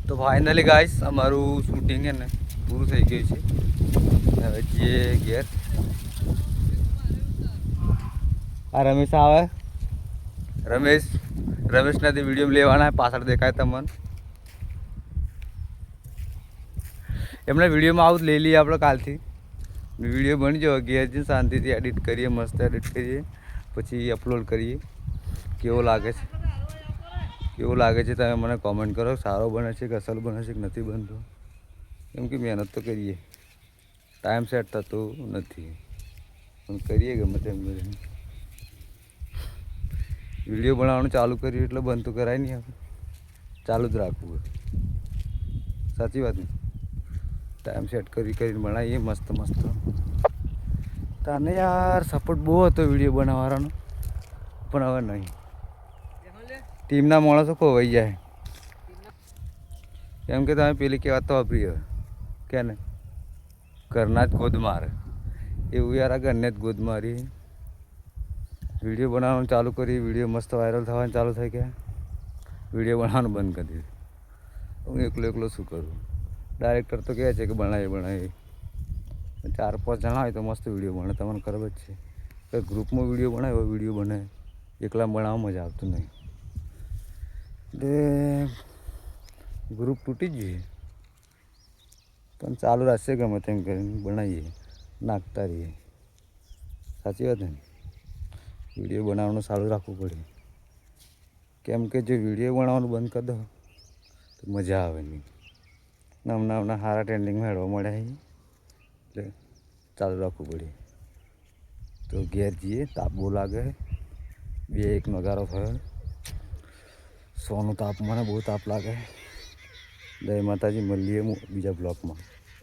તો finally guys અમારું shooting છે ને પૂરું થઈ ગયું છે. હવે જઈએ ઘેર. આ રમેશ આવે. રમેશના વિડીયો લેવાના પાછળ દેખાય તમને. એમના વિડીયોમાં આવું લઈ લઈએ આપણે કાલથી. વિડીયો બની જાવ ઘેર જઈને શાંતિથી એડિટ કરીએ, મસ્ત એડિટ કરીએ, પછી અપલોડ કરીએ. કેવો લાગે છે તમે મને કોમેન્ટ કરો. સારો બને છે કે અસલ બને છે કે નથી બનતો. કેમ કે મહેનત તો કરીએ, ટાઈમ સેટ થતો નથી પણ કરીએ ગમે તેમ કરીને. વિડીયો બનાવવાનું ચાલુ કર્યું એટલે બંધ તો કરાય નહીં. આપણે ચાલુ જ રાખવું. સાચી વાત ને. ટાઈમ સેટ કરીને બનાવીએ મસ્ત મસ્ત. તને યાર સપોર્ટ બહુ હતો વિડીયો બનાવવાનો, પણ હવે નહીં. ટીમના માણસો ખોવાઈ જાય. કેમ કે તમે પેલી કહેવત તો વાપરી હવે કે ને, ઘરના જ ગોદ મારે. એવું યાર આ ઘરને જ ગોદ મારી. વિડીયો બનાવવાનું ચાલુ કરી, વિડીયો મસ્ત વાયરલ થવાનું ચાલુ થઈ ગયા. વિડીયો બનાવવાનું બંધ કરી દીધું. હું એકલો શું કરું. ડાયરેક્ટર તો કહે છે કે બનાવીએ. 4-5 જણા હોય તો મસ્ત વિડીયો બને. તમને ખબર જ છે. ગ્રુપમાં વિડીયો બનાવે એવો વિડીયો બને. એકલા બનાવવા મજા આવતું નહીં. એટલે ગ્રુપ તૂટી જ જોઈએ, પણ ચાલુ રાખશે ગમે તેમ કરીને બનાવીએ, નાખતા રહીએ. સાચી વાત ને. વિડીયો બનાવવાનું ચાલુ રાખવું પડે. કેમ કે જો વિડીયો બનાવવાનું બંધ કરી દો તો મજા આવે નહીં. નામના સારા ટ્રેન્ડિંગ મેળવવા મળ્યા એટલે ચાલુ રાખવું પડે. તો ઘેર જઈએ, તાપ બહુ લાગે. 2-1 નગારો થયો. સોનું તાપ, મને બહુ તાપ લાગે. જય માતાજી, મળીએ બીજા બ્લોકમાં.